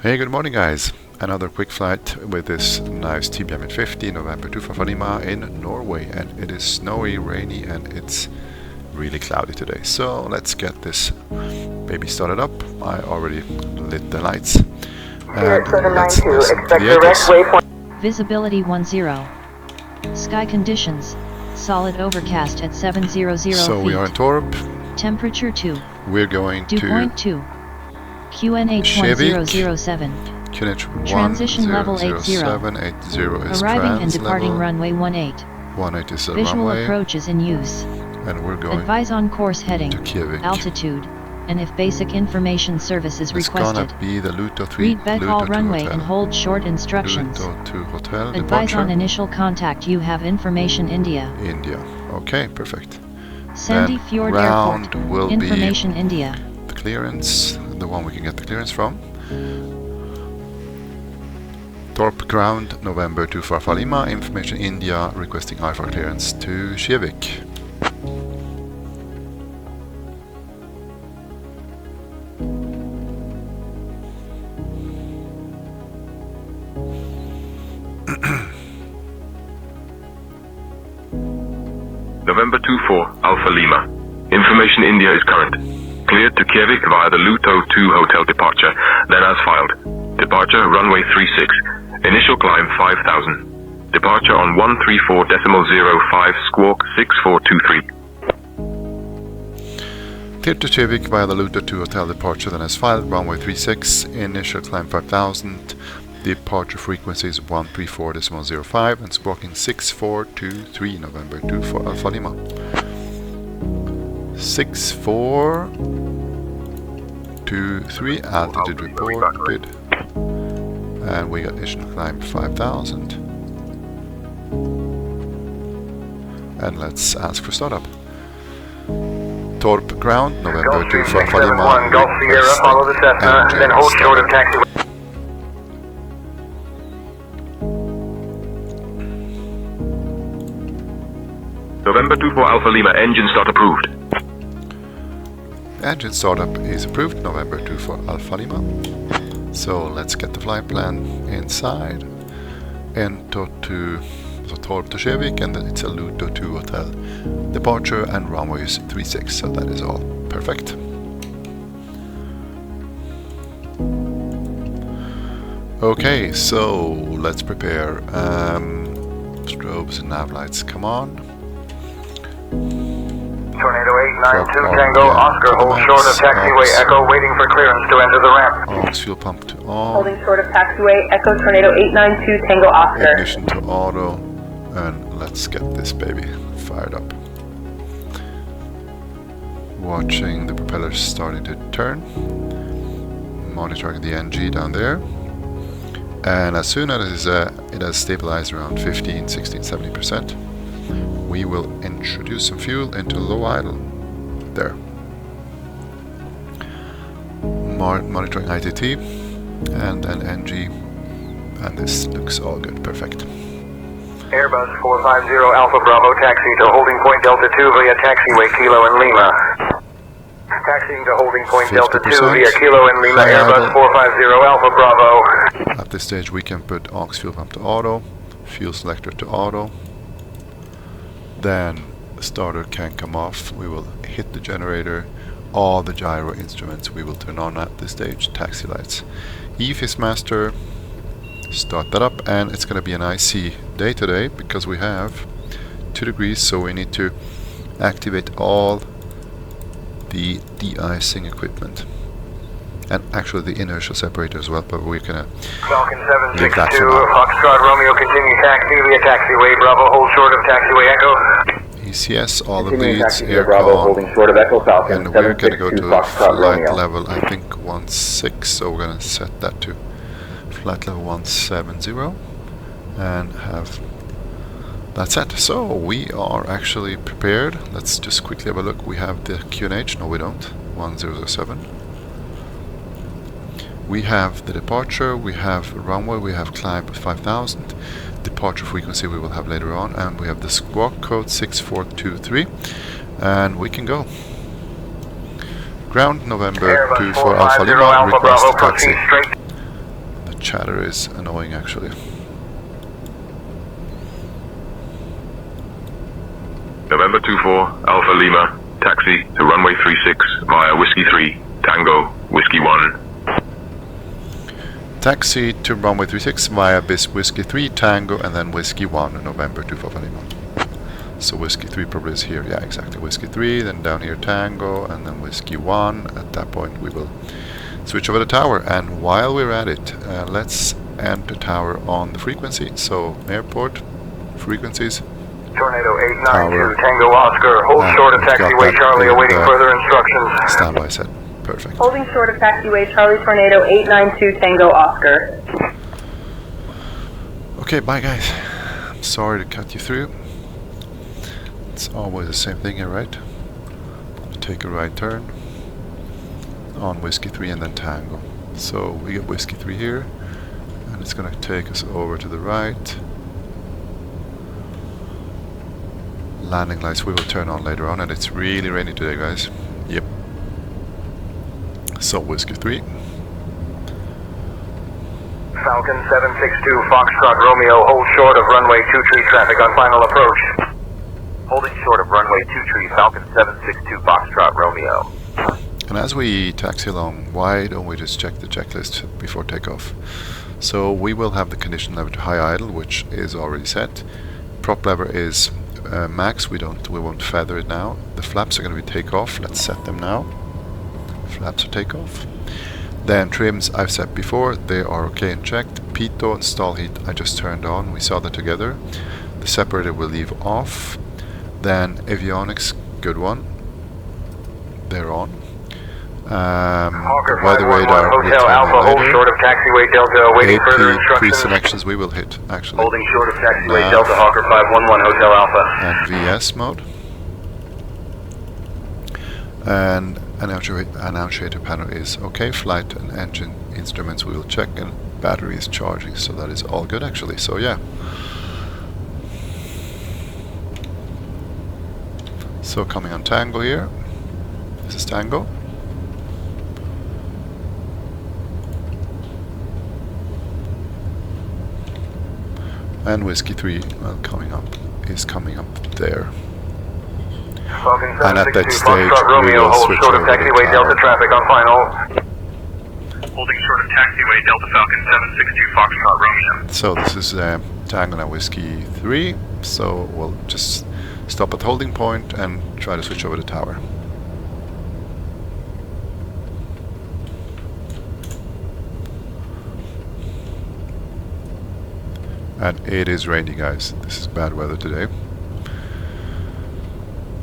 Hey, good morning guys. Another quick flight with this nice TBM850 November 2 for Lima in Norway, and it is snowy, rainy, and it's really cloudy today. So let's get this baby started up. I already lit the lights. And let's listen to the ATIS. Visibility 10. Sky conditions. Solid overcast at 700 So feet. we are in Torp. Temperature 2. We're going Dew point 2. QNH 1007. QNH Transition level 80. 80 is Arriving and trans departing level. runway 18. 18 is the Visual runway. approach is in use. And we're going Advise on course heading, to Kjevik. altitude, and if basic information service is It's requested. gonna be the Luto 3 Read Beckall Luto 2 runway hotel. and hold short instructions. Luto 2 hotel Advise departure. on initial contact. You have information India. India. Okay, perfect. Sandy Then Fjord round Airport. will Information India. be the clearance, the one we can get the clearance from. Torp ground, November 2 for Alpha Lima. Information India requesting IFR clearance to Kjevik. November 24, Alpha Lima. Information India is current. Cleared to Kjevik via the Luto 2 hotel departure, then as filed. Departure runway 36. Initial climb 5000. Departure on 134.05 squawk 6423. Cleared to Kjevik via the Luto 2 hotel departure, then as filed. Runway 36. Initial climb 5000. Departure frequency is 134.05 and squawking 6423, November 2 for Alpha Lima. 6423, altitude reported. And we got initial climb 5000. And let's ask for startup. Torp ground, November 2 for Alpha Lima. Golf Sierra, follow the Cessna, then hold short of taxiway. November 2 for Alpha Lima, engine start approved. Engine startup is approved, November 2 for Alpha Lima. So let's get the flight plan inside. ENTO to Torp to Kjevik, and then it's a Luto 2 hotel departure, and runway is 36, so that is all perfect. Okay, so let's prepare. Strobes and nav lights, come on. Tornado 892 Tango Oscar, hold short of taxiway Echo, waiting for clearance to enter the ramp. Aux fuel pump to on. Holding short of taxiway Echo Tornado 892 Tango Oscar. Ignition to auto, and let's get this baby fired up. Watching the propellers starting to turn. Monitoring the NG down there. And as soon as it has stabilized around 15, 16, 70%, we will introduce some fuel into low idle. There. Monitoring ITT and then NG, and this looks all good, perfect. Airbus 450 Alpha Bravo, taxi to holding point Delta 2 via taxiway Kilo and Lima. Taxiing to holding point Delta 2 via Kilo and Lima, Airbus 450 Alpha Bravo. At this stage we can put aux fuel pump to auto, fuel selector to auto. Then the starter can come off, we will hit the generator, all the gyro instruments we will turn on at this stage, taxi lights. EFIS master, start that up, and it's going to be an icy day today because we have 2 degrees, so we need to activate all the de-icing equipment. And actually the inertial separator as well, but we're going to Falcon leave that 762, for now. Foxtrot Romeo, continue taxi via taxiway Bravo, hold short of taxiway Echo. ECS, all the Continuing leads, taxi via Bravo, holding short of Echo Falcon, and we're going to go 762 to Foxtrot flight Romeo. level, I think 16, so we're going to set that to flight level 170 and have that set. So we are actually prepared. Let's just quickly have a look. We have the QNH, no we don't, 1007. We have the departure, we have runway, we have climb 5000. Departure frequency we will have later on, and we have the squawk code 6423, and we can go. Ground November 2 for Alpha Lima, request taxi. chatter is annoying actually. November 24, Alpha Lima, taxi to runway 36 via Whiskey 3, Tango, Whiskey 1. Taxi to runway 36 via Whiskey 3, Tango, and then Whiskey 1, November 24 Alpha Lima. So Whiskey 3 probably is here, yeah, exactly. Whiskey 3, then down here Tango, and then Whiskey 1. At that point we will switch over the tower, and while we're at it, let's enter tower on the frequency. So airport frequencies. Tornado 892 Tango Oscar, hold short of taxiway Charlie, awaiting further instructions. Standby set. Perfect. Holding short of taxiway Charlie Tornado 892 Tango Oscar. Okay, bye guys. I'm sorry to cut you through. It's always the same thing here, right? Take a right turn on Whiskey 3 and then Tango. So we get Whiskey 3 here, and it's going to take us over to the right. Landing lights we will turn on later on, and it's really rainy today, guys. Yep. So Whiskey 3. Falcon 762 Foxtrot Romeo, hold short of runway 23 traffic on final approach. Holding short of runway 23, Falcon 762 Foxtrot Romeo. And as we taxi along, why don't we just check the checklist before takeoff? So we will have the condition lever to high idle, which is already set. Prop lever is max. We won't feather it now. The flaps are going to be takeoff. Let's set them now. Flaps are takeoff. Then trims I've set before, they are okay and checked. Pitot and stall heat I just turned on. We saw that together. The separator will leave off. Then avionics, good one. They're on. Hawker Weather radar will Hotel turn Alpha, on hold later. short of taxiway Delta, awaiting further AP instructions. pre-selections we will hit actually. Holding short of taxiway Nav. Delta Hawker 511 Hotel Alpha. And VS mode. And annunciator panel is okay. Flight and engine instruments we will check, and battery is charging, so that is all good actually. So yeah. So coming on Tango here. This is Tango. And Whiskey 3 coming up there. Falcon And at that 762 stage, Foxtrot we Romeo, will hold switch short of over to taxiway tower. Delta traffic on final. Holding short of taxiway Delta Falcon 762 Foxtrot Romeo. So this is Tango and Whiskey 3. So we'll just stop at holding point and try to switch over the tower. And it is rainy, guys. This is bad weather today.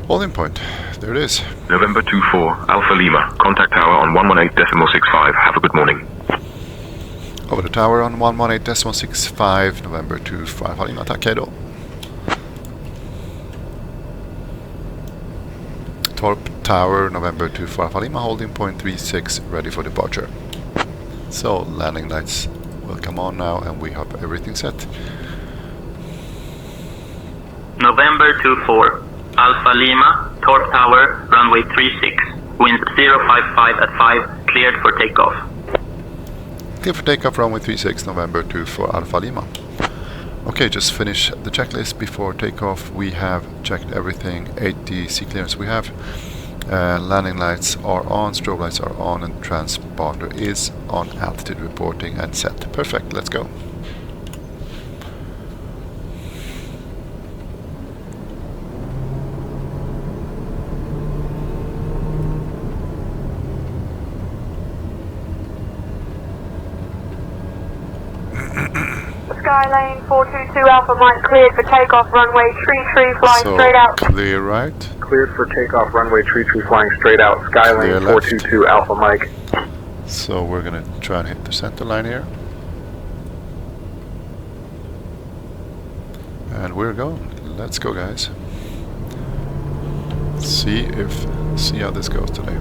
Holding point. There it is. November 24, Alpha Lima, contact tower on 118.65. Have a good morning. Over the tower on 118.65, November 25, Alpha Lima, tack, hejdå. Torp Tower, November 24, Alpha Lima, holding point 36, ready for departure. So, landing lights will come on now, and we have everything set. November 24, Alpha Lima, Torp Tower, runway 36, wind 055 at 5, cleared for takeoff. Clear for takeoff, runway 36, November 24, Alpha Lima. Okay, just finish the checklist before takeoff. We have checked everything, 80 sea clearance we have. Landing lights are on, strobe lights are on, and transponder is on, altitude reporting and set. Perfect, let's go. Skylane 422 Alpha Mike cleared for takeoff, runway 33 flying So, straight out. clear right. Cleared for takeoff, runway 33 flying straight out, Clear Skylane left. 422 Alpha Mike. So we're gonna try and hit the center line here. And we're going. Let's go, guys. See how this goes today.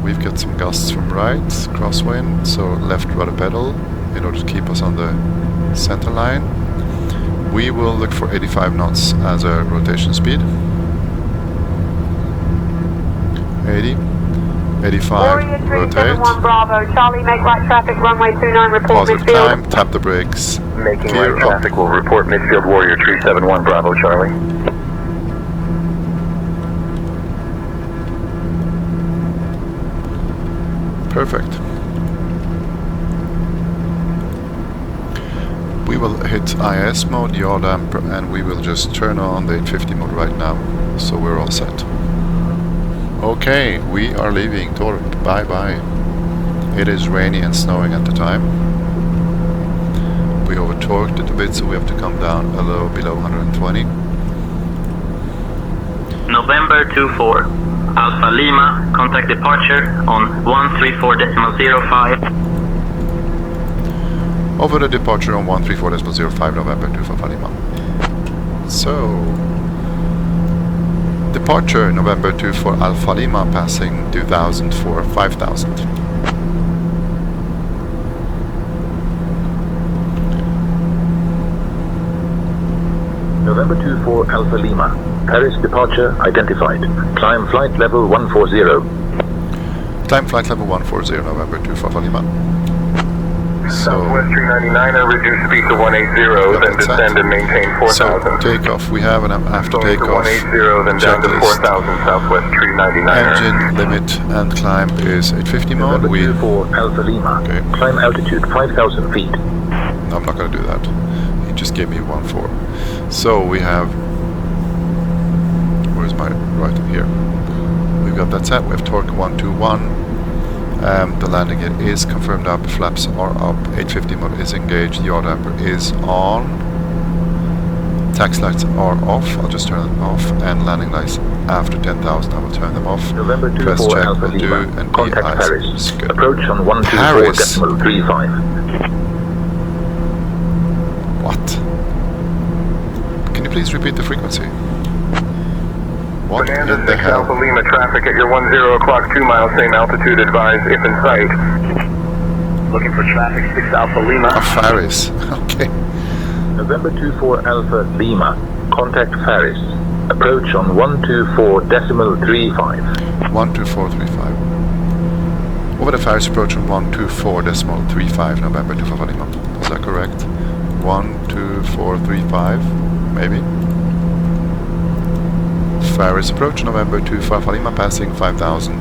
We've got some gusts from right, crosswind, so left rudder pedal in order to keep us on the center line. We will look for 85 knots as a rotation speed. 80. 85, rotate. Bravo, Charlie, make right traffic, runway 29, report Positive climb, tap the brakes. Making Gear right up. traffic will report midfield Warrior 371 Bravo, Charlie. Perfect. We will hit IS mode, yaw damper, and we will just turn on the 850 mode right now. So we're all set. Okay, we are leaving Torp. Bye bye. It is rainy and snowing at the time. We over-torqued it a bit, so we have to come down a little below 120. November 24, Alpha Lima, contact departure on 134.05. Over the departure on 134.05 November 25 Lima. So, departure November 24 Alpha Lima, passing 2000 for 5000. November 24 Alpha Lima. Paris departure identified. Climb flight level 140. Climb flight level 140 November 24 Alpha Lima. Southwest 399er, reduce speed to 180, then descend and maintain 4000. So, takeoff. We have an after Going to takeoff 180, then down to checklist. 4000, Southwest 399er. Engine limit and climb is 850 mode. November We 24 Alpha Lima. Okay. Climb altitude 5000 feet. No, I'm not going to do that. He just gave me 1.4. So we have. Where's my right here? We've got that set. We have torque 121. The landing gear is confirmed up. Flaps are up. 850 mode is engaged. Yaw damper is on. Taxi lights are off. I'll just turn them off. And landing lights after 10,000. I will turn them off. November Press 24 check Alpha will do. Lima. And Contact EIS Paris. is good. Approach on Paris. 124.35. What? Can you please repeat the frequency? What Fernandez, in the 6 hell? Alpha Lima traffic at your 10 o'clock, 2 miles, same altitude, advised if in sight. Looking for traffic, 6 Alpha Lima. Oh, Faris. Okay. November 24 Alpha Lima. Contact Paris. Approach on 124.35. 12435. Over the Faris approach on 124.35 November 25 Lima. Is that correct? 12435, maybe? Faris approach November 25 Lima, passing 5000. I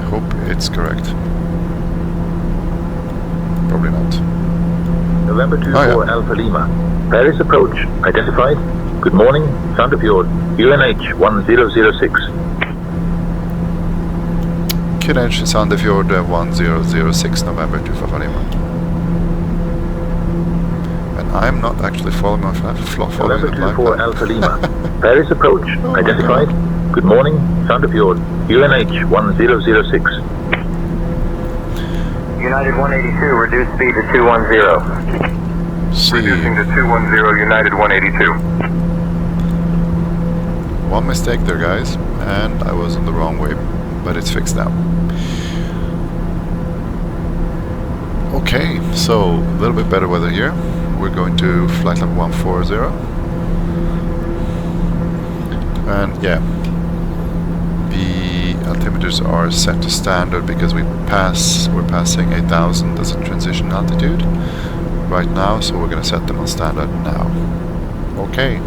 hope it's correct. Probably not. November 24 Alpha Lima. Paris approach identified. Good morning. Sandefjord. UNH 1006. QNH Sandefjord 1006 November 25 Lima. And I'm not actually following my flight. November 24 Alpha Lima. Paris approach identified. Good morning. Sandefjord. UNH 1006. United 182, reduce speed to 210. Reducing to 210, United 182. One mistake there, guys, and I was on the wrong way, but it's fixed now. Okay, so a little bit better weather here. We're going to flight level 140. And yeah, the altimeters are set to standard because we're passing 8,000 as a transition altitude right now, so we're going to set them on standard now. Okay.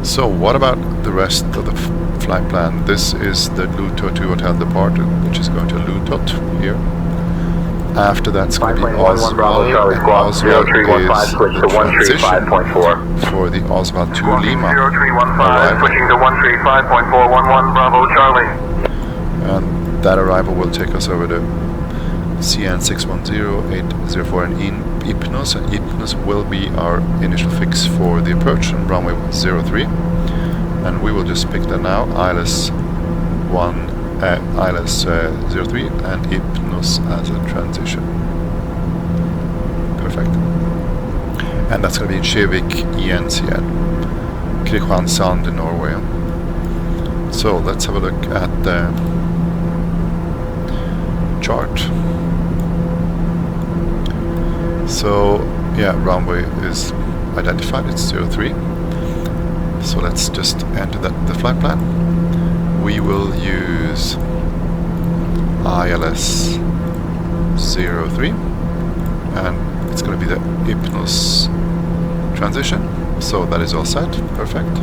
So what about the rest of the flight plan? This is the Luto 2 hotel departure, which is going to Lutot here. After that's going to be Oswald, and Oswald is the transition for the Oswald to Lima 0315, arrival. pushing to 135.411, Bravo Charlie. And that arrival will take us over to CN 610804 in Hypnos, and Hypnos will be our initial fix for the approach on runway 03. And we will just pick that now, ILS 03 and Hypnos as a transition. Perfect. And that's going to be in Kjevik, ENCV, Kristiansand in Norway. So let's have a look at the chart. So yeah, runway is identified, it's 03. So let's just enter the flight plan. We will use ILS 03 and it's going to be the IPNOS transition. So that is all set, perfect.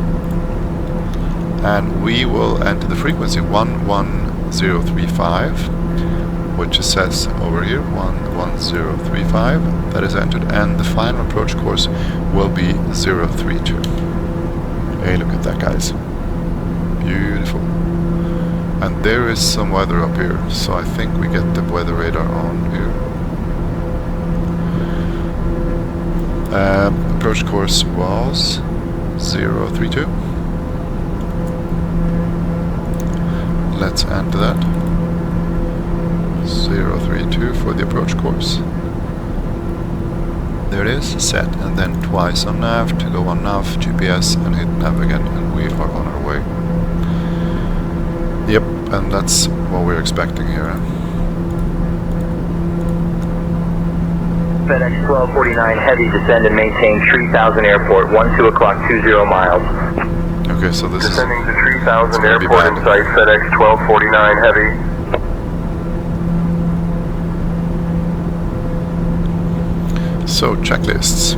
And we will enter the frequency 11035, which it says over here 11035. That is entered, and the final approach course will be 032. Hey, look at that, guys. Beautiful. And there is some weather up here, so I think we get the weather radar on here. Approach course was 032. Let's enter that. 032 for the approach course. There it is, set, and then twice on nav to go on nav, GPS, and hit nav again, and we are on our way. Yep, and that's what we're expecting here. FedEx 1249 Heavy, descend and maintain 3000 Airport, 12 o'clock 20 miles. Okay, so this Descending is... to 3000 Airport in sight, FedEx 1249 Heavy. So, checklists.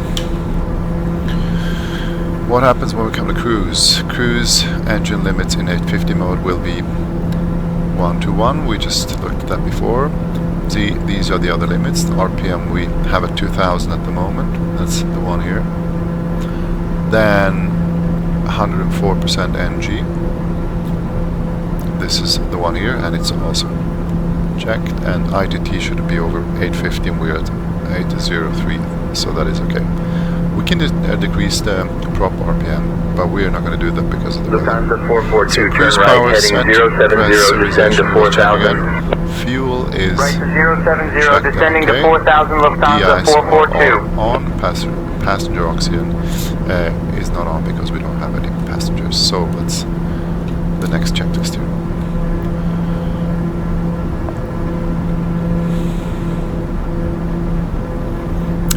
What happens when we come to cruise? Cruise engine limits in 850 mode will be 1 to 1. We just looked at that before. These are the other limits. The RPM we have at 2000 at the moment. That's the one here. Then 104% NG. This is the one here, and it's also checked. And ITT should be over 850, and we're at 803, so that is okay. We can decrease the prop RPM, but we are not going to do that because of the weather. Lufthansa 442, So cruise turn power right, set, heading 070, descend to 4000. Fuel is Right to 070, checked, descending okay. to 4000, Lufthansa De-ice 442. on passenger oxygen is not on because we don't have any passengers. So let's the next checklist here.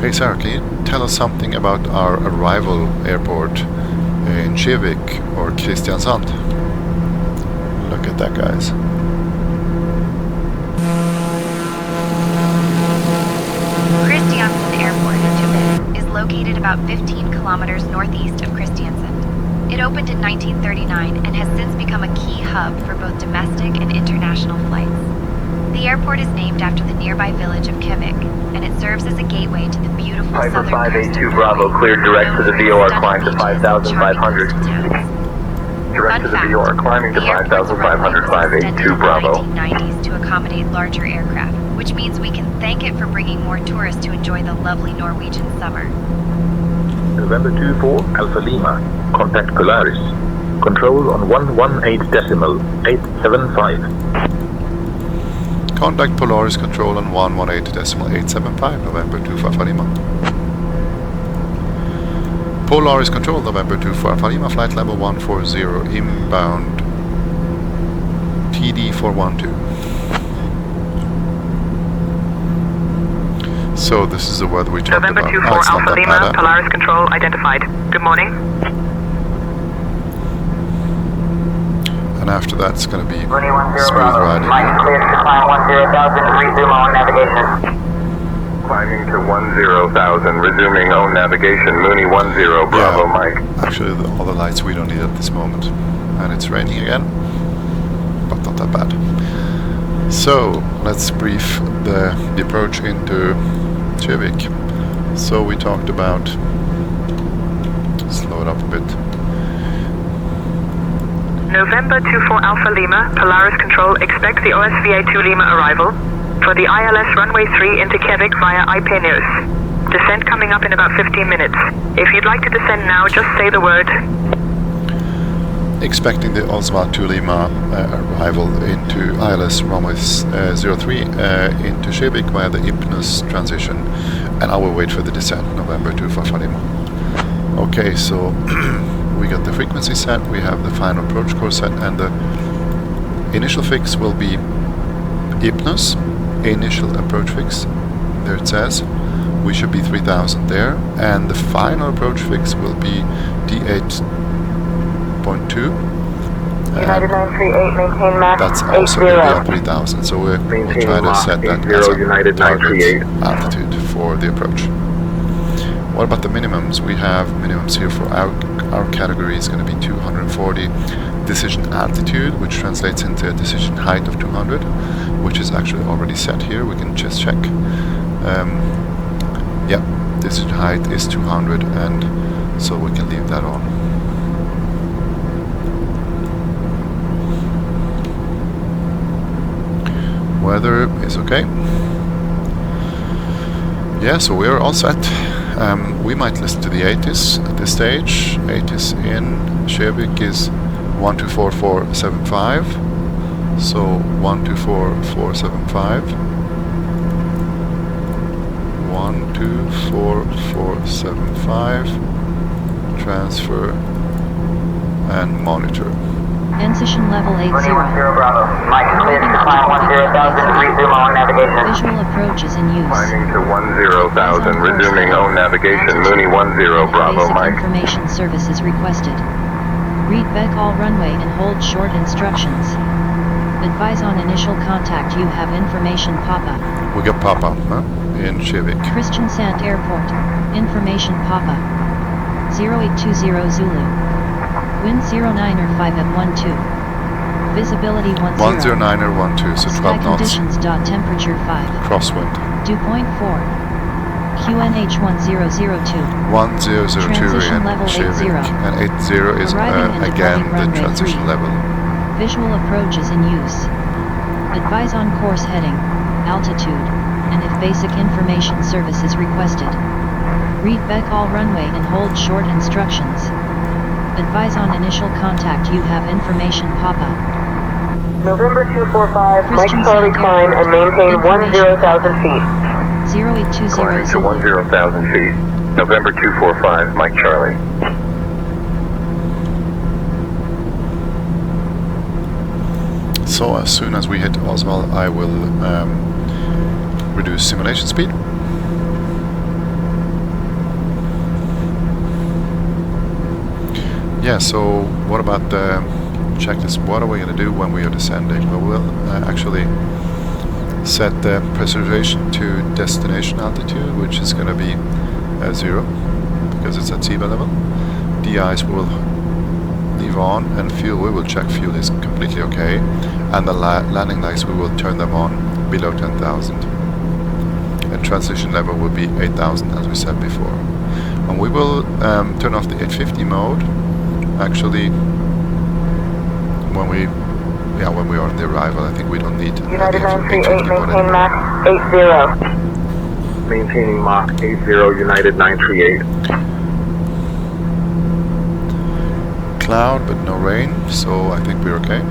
Hey Sarah, can you tell us something about our arrival airport in Kjevik or Kristiansand? Look at that, guys. Kristiansand Airport in Tibet is located about 15 kilometers northeast of Kristiansand. It opened in 1939 and has since become a key hub for both domestic and international flights. The airport is named after the nearby village of Kjevik, and it serves as a gateway to the beautiful Piper southern coast 582 of Bravo, Norway, cleared direct to the known for VOR, its climb to stunning beaches and 5,500. charming coastal towns. Direct to the Fun VOR, fact, climbing to the airport's runway 5,500, was 582 extended in the Bravo. 1990s to accommodate larger aircraft, which means we can thank it for bringing more tourists to enjoy the lovely Norwegian summer. November 24, Alpha Lima. Contact Polaris. Control on 118.875. Contact Polaris control on 118.875, November 25 Lima. Polaris control, November 25 Lima, flight level 140, inbound TD 412. So this is the weather we talked November about. 24 it's not Alpha that Lima, bad, Polaris control identified. Good morning. And after that it's going to be Mooney 10 smooth Bravo. riding. Mike cleared to climb 10,000, resume on navigation. Climbing to 10,000, resuming own navigation. Mooney 10 Bravo, Yeah. Mike. Actually, all the lights we don't need at this moment. And it's raining again, but not that bad. So, let's brief the approach into Kjevik. So we talked about... Slow it up a bit. November 24 Alpha Lima, Polaris control, expect the OSVA 2 Lima arrival for the ILS runway 3 into Kjevik via IPNOS. Descent coming up in about 15 minutes. If you'd like to descend now, just say the word. Expecting the OSVA 2 Lima arrival into ILS runway 03 into Kjevik via the IPNOS transition, and I will wait for the descent, November 25 Lima. Okay, so we got the frequency set, we have the final approach course set, and the initial fix will be IPNOS, initial approach fix, there it says. we should be 3000 there, and the final approach fix will be D8.2. United 938, maintain max That's also going to be on 3000, so we'll try to set that as a target altitude for the approach. What about the minimums? We have minimums here for our category is going to be 240 decision altitude, which translates into a decision height of 200, which is actually already set here. We can just check. Yeah, decision height is 200, and so we can leave that on. Weather is okay. Yeah, so we're all set. We might listen to the ATIS at this stage. ATIS in Kjevik is 124475. So 124475. 124475. Transfer and monitor. Incision level 80. Bravo. Mike, clear to climb 10,000, resume on navigation. Visual approach is in use. Climbing to 10,000, resuming own navigation. Mooney 10, Bravo, Basic Mike. information service is requested. Read back all runway and hold short instructions. Advise on initial contact. You have information Papa. We got Papa, huh? In Kjevik. Christian Sant Airport. Information Papa. 0820 Zulu. Wind 09er 5 at 12. Visibility 10. 109er 12, so 12 Sky knots. conditions. Temperature 5. Crosswind. Dew point 4. QNH 1002. 1002 Transition in level 80. Kjevik, and 80 is Arriving and again departing the runway transition 3. level. Visual approach is in use. Advise on course heading, altitude, and if basic information service is requested. Read back all runway and hold short instructions. Advise on initial contact. You have information Papa. November 245, Mike Christian Charlie Sant climb and maintain Information. 10,000 feet. 0820 Climbing to Zulu. 10,000 feet. November 245, Mike Charlie. So as soon as we hit Oswald, I will reduce simulation speed. Yeah, so what about the checklist? What are we going to do when we are descending? Well, we'll actually set the pressurization to destination altitude, which is going to be 0 because it's at sea level. De-ice will leave on, and fuel, we will check fuel is completely okay, and the landing lights, we will turn them on below 10,000, and transition level will be 8,000 as we said before. And we will turn off the 850 mode actually when we are on the arrival. I think we don't need United the 938, 850 mode maintain anymore. max 80. Maintaining Mach 80, United 938. Cloud but no rain, so I think we're okay.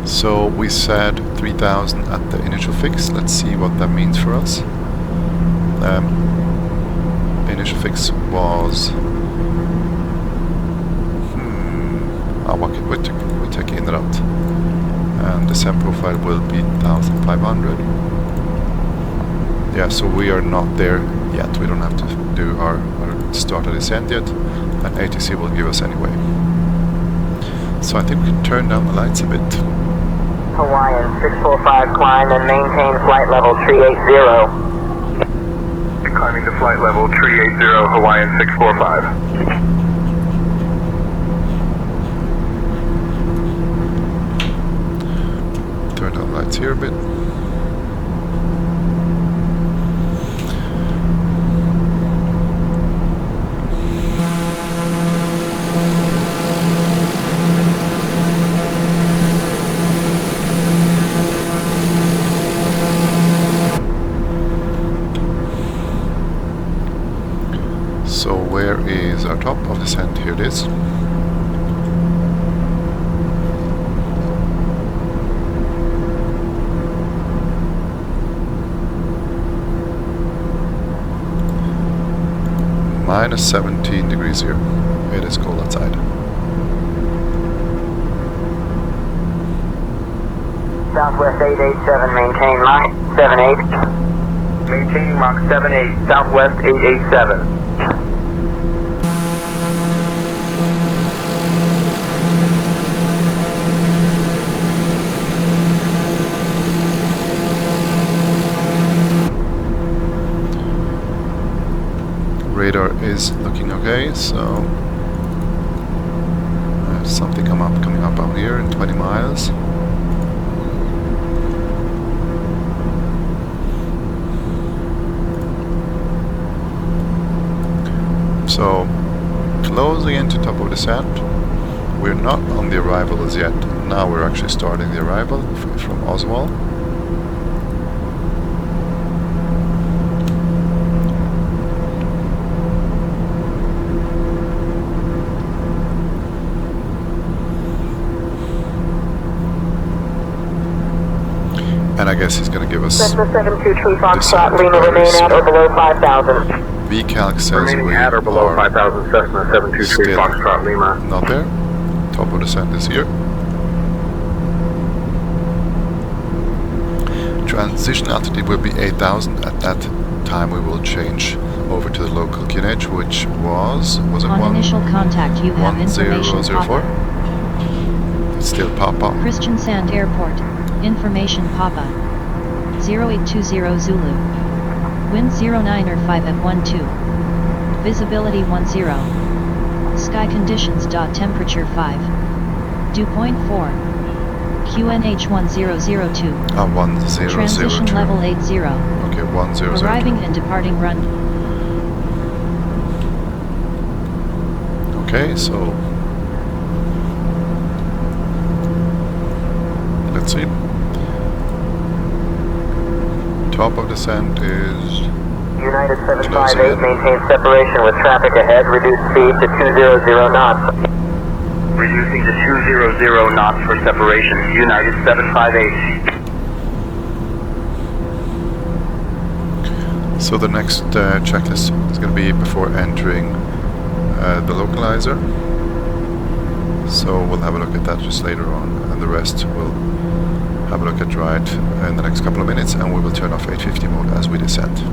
So we said 3,000 at the initial fix. Let's see what that means for us. Initial fix was we're taking it out, and the descent profile will be 1,500. Yeah, so we are not there yet. We don't have to do our start a descent yet, and ATC will give us anyway. So I think we can turn down the lights a bit. Hawaiian 645, climb and maintain flight level 380. Climbing to flight level 380, Hawaiian 645. Turn down the lights here a bit. So where is our top of descent? Here it is. minus 17 degrees here. It is cold outside. Southwest 887, maintain Mach 78. Maintaining Mach 78, Southwest 887. Radar is looking okay, so there's something coming up out here in 20 miles. So closing into top of descent. We're not on the arrival as yet. Now we're actually starting the arrival from Oswald. And I guess he's going to give us Cessna 723 Foxtrot, Lima remain at or below 5,000. VCalc says Remaining we at or below are 5,000, Cessna 723 still Foxtrot Lima. not there. Top of descent is here. Transition altitude will be 8,000. At that time we will change over to the local QNH, which was it On initial contact you have information 1004? Papa. It's still Papa. Christian Sand Airport. Information Papa. 0820 Zulu. Wind 09 or 5 at 12. Visibility 10. Sky conditions. Temperature 5. Dew point 4. QNH 1002. 1002. Transition level 80. Okay, 1002. Arriving and departing run. Okay, so let's see. Top of descent is United closing 758, in. maintain separation with traffic ahead, reduce speed to 200 knots. Reducing to 200 knots for separation. United 758. So the next checklist is going to be before entering the localizer. So we'll have a look at that just later on, and the rest we'll have a look at right in the next couple of minutes, and we will turn off 850 mode as we descend.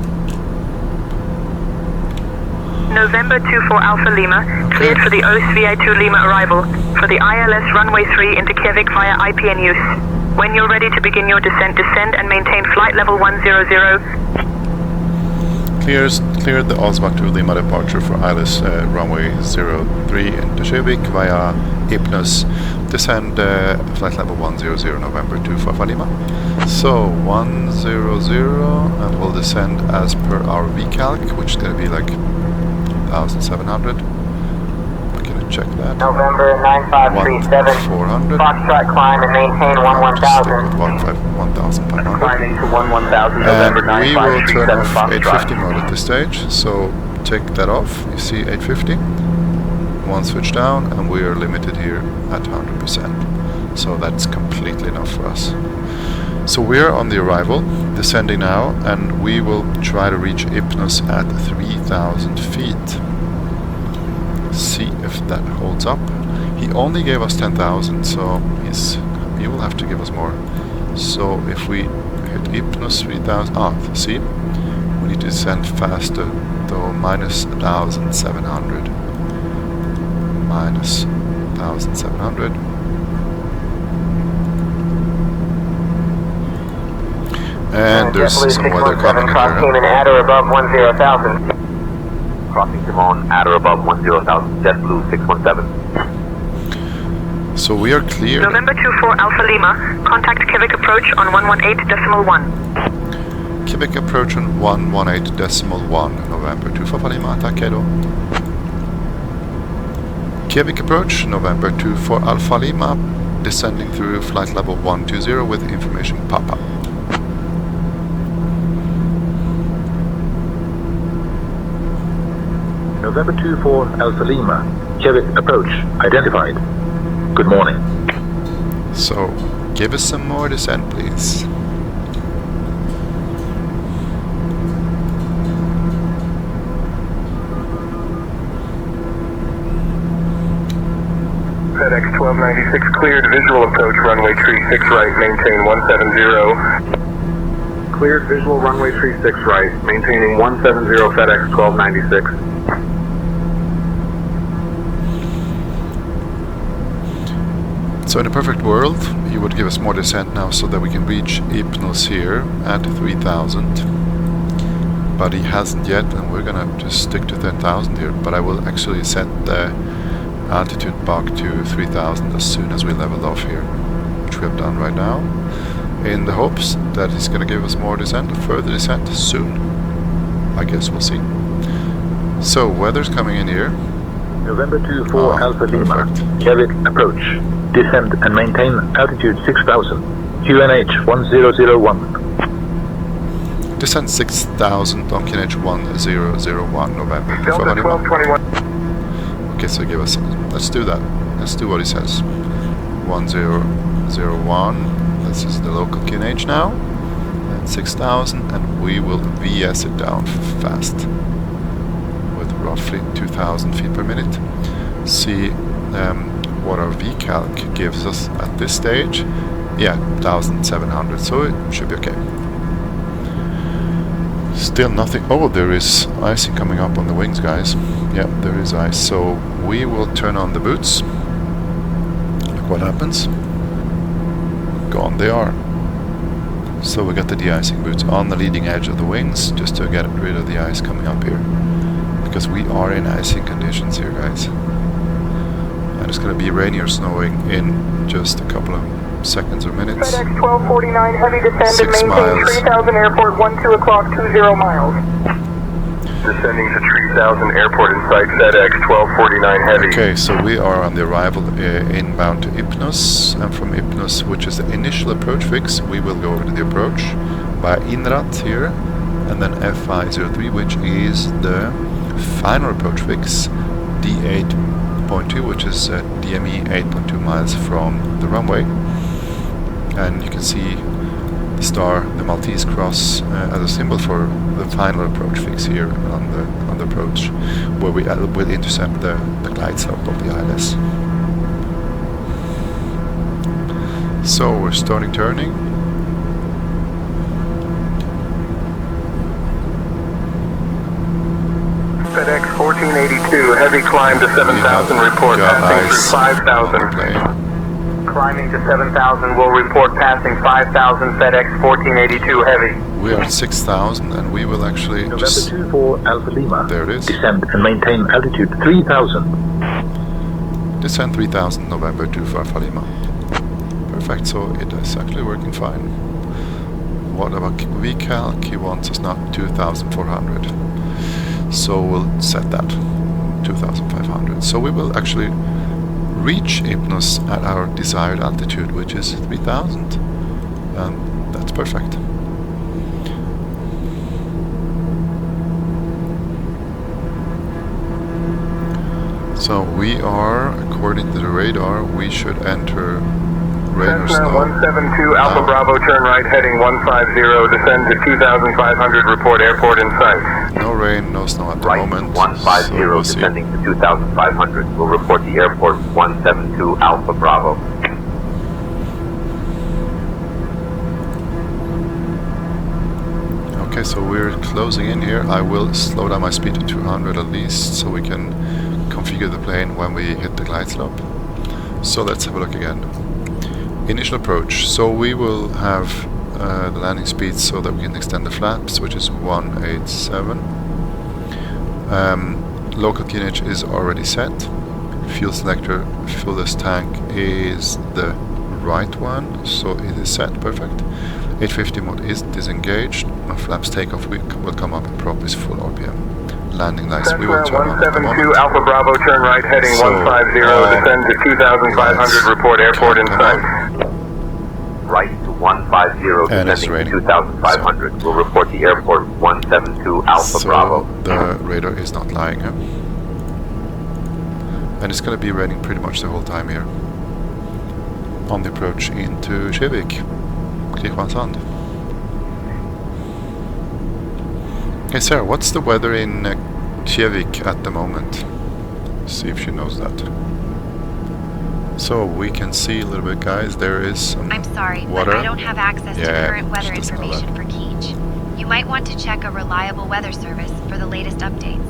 November 24 Alpha Lima, cleared for the OSVA2 Lima arrival, for the ILS runway 3 into Kevik via IPN use. When you're ready to begin your descent, descend and maintain flight level 100. Cleared the OSVA2 Lima departure for ILS runway 03 into Kevik via Hypnos. Descend flight level 100 November 24 Alpha Lima. So 100, and we'll descend as per our VCalc, which is going to be like 1,700. We're going to check that. November 9537, 400. Foxtrot climb and maintain 11000. 1,500. Climbing to 11000, November And we will turn 9537 off Foxtrot. 850 mode at this stage, so take that off. You see 850, one switch down, and we are limited here at 100%. So that's completely enough for us. So we're on the arrival, descending now, and we will try to reach Hypnos at 3,000 feet. See if that holds up. He only gave us 10,000, so he will have to give us more. So if we hit Hypnos 3,000, see, we need to descend faster, though minus 1,700. Minus 1,700. And there's some weather coming in cross here. Cayman at or above 10,000. Crossing Timon at or above 10,000, JetBlue 617. So we are cleared. November 24 Alpha Lima, contact Kevik approach on 118.1. Quebec approach on 118.1, November 24 Alpha Lima, Takedo. Quebec approach, November 24 Alpha Lima, descending through flight level 120 with information Papa. November 24 Alpha Lima, Kevik approach identified. Good morning. So, give us some more descent, please. FedEx 1296 cleared, visual approach runway 36 right, maintain 170. Cleared, visual runway 36 right, maintaining 170 FedEx 1296. So in a perfect world, he would give us more descent now so that we can reach Hypnos here at 3000. But he hasn't yet, and we're gonna just stick to 10,000 here. But I will actually set the altitude back to 3000 as soon as we level off here, which we have done right now, in the hopes that he's gonna give us more descent, further descent soon. I guess we'll see. So weather's coming in here. November 24 Alpha Lima, Kevik approach, descend and maintain altitude 6000, QNH 1001. Descent 6000 on QNH 1001 November. Delta 1221. Okay, so give us, let's do that. Let's do what he says. 1001, this is the local QNH now. And 6000, and we will VS it down fast. With roughly 2000 feet per minute. See what our VCalc gives us at this stage. Yeah, 1700, so it should be okay. Still nothing. Oh, there is icing coming up on the wings, guys. Yeah, there is ice. So we will turn on the boots. Look what happens. Gone they are. So we got the de-icing boots on the leading edge of the wings, just to get rid of the ice coming up here. Because we are in icing conditions here, guys. And it's going to be rainy or snowing in just a couple of seconds or minutes. FedEx 1249, heavy descend 6 and maintain miles. 3000 airport, 12 o'clock, 20 miles. Descending to 3000 airport in sight, FedEx 1249 heavy. Okay, so we are on the arrival inbound to Hypnos, and from Hypnos, which is the initial approach fix, we will go over to the approach by Inrat here, and then FI03, which is the final approach fix, D8.2, which is DME 8.2 miles from the runway. And you can see the star, the Maltese cross, as a symbol for the final approach fix here on the approach, where we will intercept the glide slope of the ILS. So we're starting turning. FedEx 1482, heavy climb to 7000, report passing through 5000. Climbing to 7000, will report passing 5000, FedEx 1482 heavy. We are at 6000, and we will actually November just... 24 Alpha Lima, There it is. descend and maintain altitude 3000. Descend 3000, November 24 Alpha Lima. Perfect, so it is actually working fine. What about VCalc? He wants us now 2400. So we'll set that 2500. So we will actually reach Hypnos at our desired altitude, which is 3000, and that's perfect. So we are, according to the radar, we should enter rain or Cessna snow. 172 Alpha Bravo, turn right heading 150, descend to 2500, report airport in sight. No rain, no snow at the Right, moment. 150, so we'll see. descending to 2500. We'll report the airport 172 Alpha Bravo. Okay, so we're closing in here. I will slow down my speed to 200 at least, so we can configure the plane when we hit the glide slope. So let's have a look again. Initial approach. So we will have the landing speed so that we can extend the flaps, which is 187. Local QNH is already set. Fuel selector, fuelless tank is the right one, so it is set, perfect. 850 mode is disengaged. Our flaps takeoff will come up and prop is full RPM. Landing lights we will turn on at the 172 moment. Alpha Bravo, turn right heading So, 150, descend to 2500, report airport in sight. Right to 150, And it's descending raining. to 2500. We'll report the airport 172 Alpha So Bravo. the radar is not lying, huh? And it's going to be raining pretty much the whole time here on the approach into Kjevik, Kristiansand. Hey Sarah, what's the weather in Kjevik at the moment? See if she knows that. So we can see a little bit, guys. There is some I'm sorry, water. but I don't have access to current weather she doesn't know that. information for Keech. You might want to check a reliable weather service for the latest updates.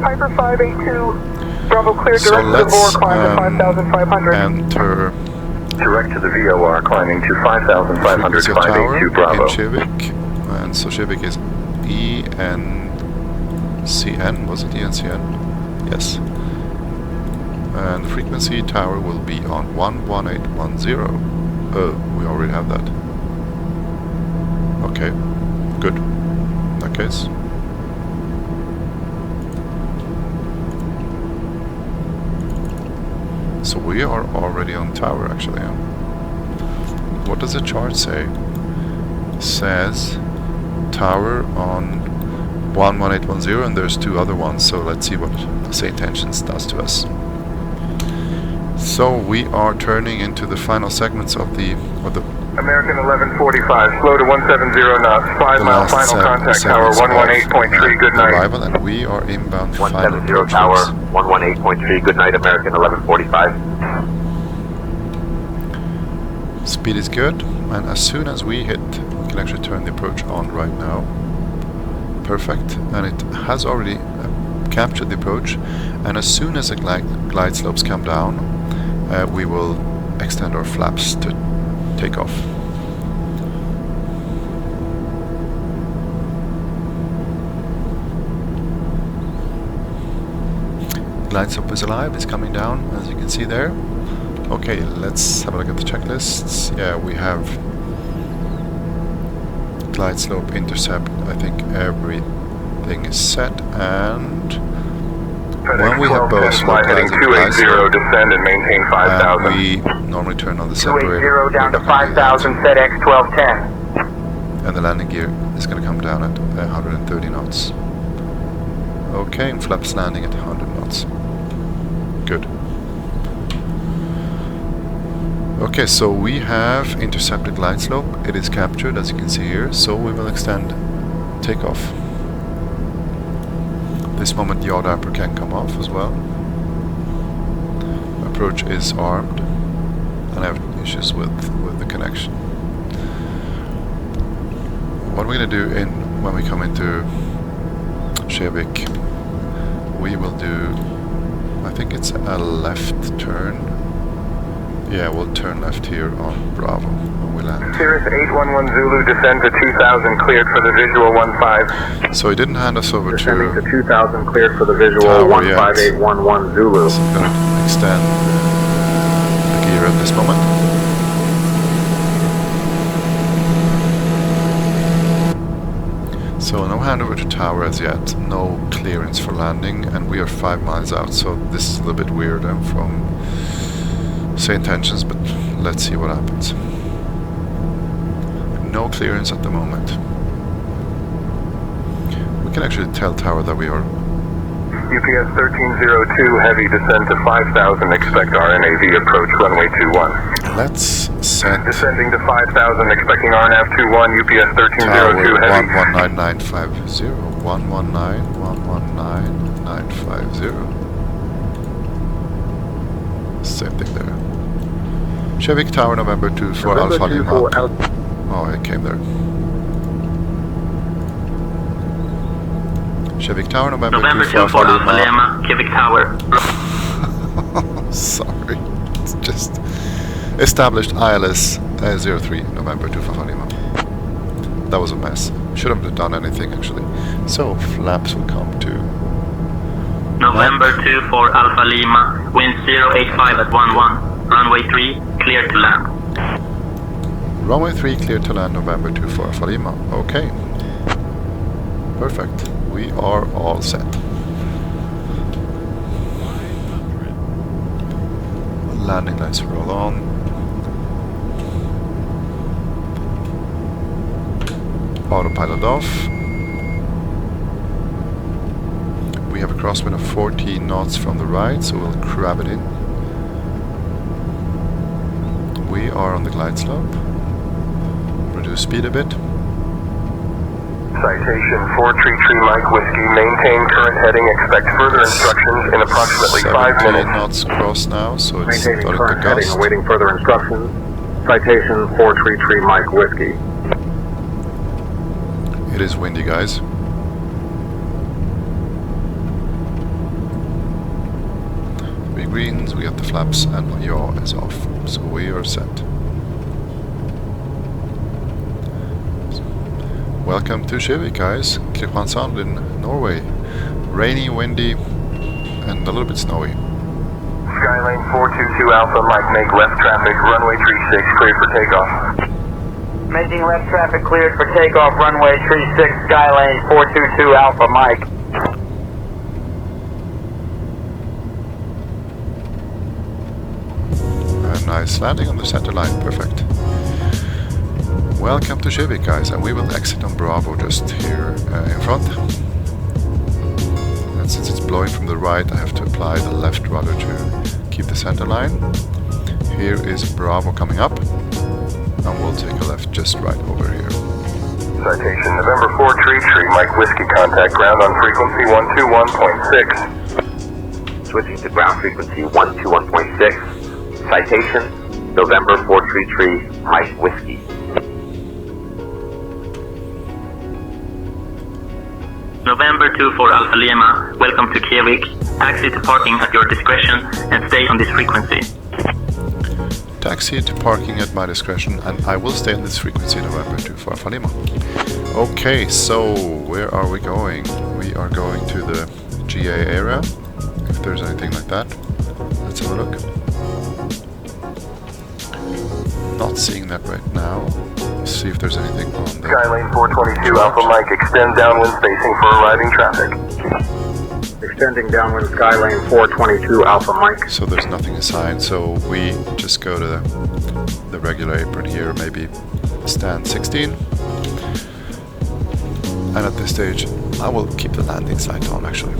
Piper 582, Bravo clear, So direct to the let's VOR, climb to 5,500. enter Direct to the VOR, climbing to 5,500, frequency of tower 582 Bravo. ENCV. And so Shevik is ENCN, was it ENCN? Yes. And the frequency tower will be on 11810. Oh, we already have that. Okay, good. In that case. So we are already on tower, actually. Huh? What does the chart say? It says tower on 11810, and there's two other ones. So let's see what SAYINTENTIONS does to us. So we are turning into the final segments of the American 1145, slow to 170 knots, 5 mile last final contact, tower 118.3, good night. arrival, and we are inbound final 170 tower, 118.3, good night, American 1145. Speed is good, and as soon as we hit, we can actually turn the approach on right now. Perfect, and it has already captured the approach, and as soon as the glide slopes come down, we will extend our flaps to take off. Glide slope is alive, it's coming down, as you can see there. Okay, let's have a look at the checklists. Yeah, we have glide slope, intercept, I think everything is set, and when we have both slope glides and glide slope, descend and maintain 5,000. we normally turn on the separator. 280 down to 5,000, FedEx 1210. And the landing gear is going to come down at 130 knots. Okay, and flaps landing at 100 knots. Good. Okay, so we have intercepted glide slope. It is captured, as you can see here, so we will extend takeoff. This moment the yaw damper can come off as well. Approach is armed, and I have issues with the connection. What we're going to do when we come into Shevik, we will do, I think it's a left turn. Yeah, we'll turn left here on Bravo when we land. Cirrus 811 Zulu, descend to 2,000, cleared for the visual 15. So he didn't hand us over Descending to to 2,000, cleared for the visual tower yet. 15811 Zulu. So I'm going to extend the gear at this moment. So no handover to tower as yet, no clearance for landing, and we are 5 miles out, so this is a little bit weird from SAYINTENTIONS, but let's see what happens. No clearance at the moment. We can actually tell tower that we are UPS 1302, heavy, descend to 5,000, expect RNAV approach runway 21. Let's set Descending to 5,000, expecting RNAV 21, UPS 1302, tower heavy. 119950, 119, same thing there. Shevik Tower, November 24, Alpha Lima. Oh, it came there. Shevik Tower, November 24, Alpha Lima. Quebec Tower. Sorry, it's just established ILS 03, November 24, Lima. That was a mess. Shouldn't have done anything actually. So flaps will come to November 24 Alpha Lima, wind 085 at 11, runway 3, clear to land. runway 3 clear to land, November 24 Alpha Lima. Okay, perfect. We are all set. Landing lights roll on. Autopilot off. We have a crosswind of 14 knots from the right, so we'll crab it in. We are on the glide slope. Reduce speed a bit. Citation 433 Mike Whiskey, maintain current heading, expect further instructions in approximately 5 minutes. 17 knots cross now, so it's Maintaining starting current to heading, gust. awaiting further instructions. Citation 433 Mike Whiskey. It is windy, guys. Three greens, we got the flaps, and yaw is off, so we are set. Welcome to Kjevik, guys. Kristiansand in Norway. Rainy, windy, and a little bit snowy. Skylane 422 Alpha Mike, make left traffic, runway 36, cleared for takeoff. Making left traffic cleared for takeoff, runway 36, Skylane 422 Alpha Mike. A nice landing on the center line, perfect. Welcome to Kjevik, guys, and we will exit on Bravo just here in front. And since it's blowing from the right, I have to apply the left rudder to keep the center line. Here is Bravo coming up, and we'll take a left just right over here. Citation November 433 Mike Whiskey, contact ground on frequency 121.6. Switching to ground frequency 121.6. Citation November 433 Mike Whiskey. November 24 Alpha Lima, welcome to Kjevik. Taxi to parking at your discretion and stay on this frequency. Taxi to parking at my discretion, and I will stay on this frequency November 24 Alpha Lima. Okay, so where are we going? We are going to the GA area, if there's anything like that. Let's have a look. Not seeing that right now. Let's see if there's anything on the... Skylane 422 Alpha Mike, extend downwind spacing for arriving traffic. Extending downwind Skylane 422 Alpha Mike. So there's nothing assigned, so we just go to the regular apron here, maybe stand 16. And at this stage, I will keep the landing sight on, actually.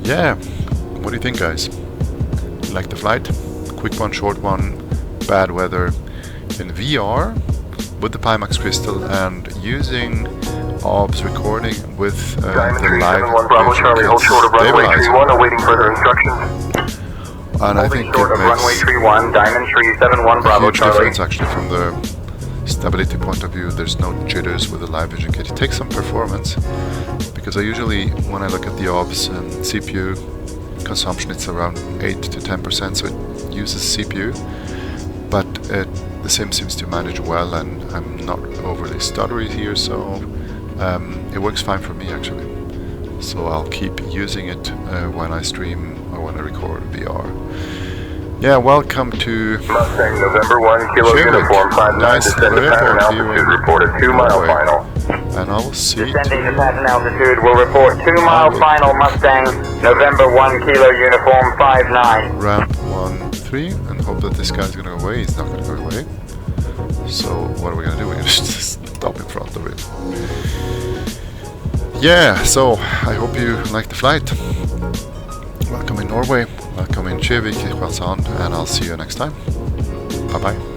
Yeah, what do you think, guys? Like the flight? Quick one, short one, bad weather in VR with the PIMAX Crystal and using OBS recording with the live Bravo Charlie, hold short of runway 31, awaiting further instructions. And I think short it of makes runway 31, Diamond 371 a Bravo huge Charlie. difference actually from the stability point of view. There's no jitters with the live vision kit. It takes some performance because I usually, when I look at the OBS and CPU consumption, it's around 8 to 10%, so it uses CPU, but the sim seems to manage well, and I'm not overly stuttery here, so it works fine for me actually. So I'll keep using it when I stream or when I record VR. Yeah, welcome to Mustang November 1 Kilo Kjevik. Uniform 59, Nice descend to pattern airport here altitude, in reported 2 mile Norway. final. And I will see Descending to to pattern altitude, will report 2 mile final Mustang, November 1 Kilo Uniform 59. ramp 13 and hope that this guy's gonna go away. He's not gonna go away. So what are we gonna do? We're gonna just stop in front of it. Yeah, so I hope you like the flight. Welcome in Norway, welcome in Kjevik, Kristiansand, and I'll see you next time. Bye bye.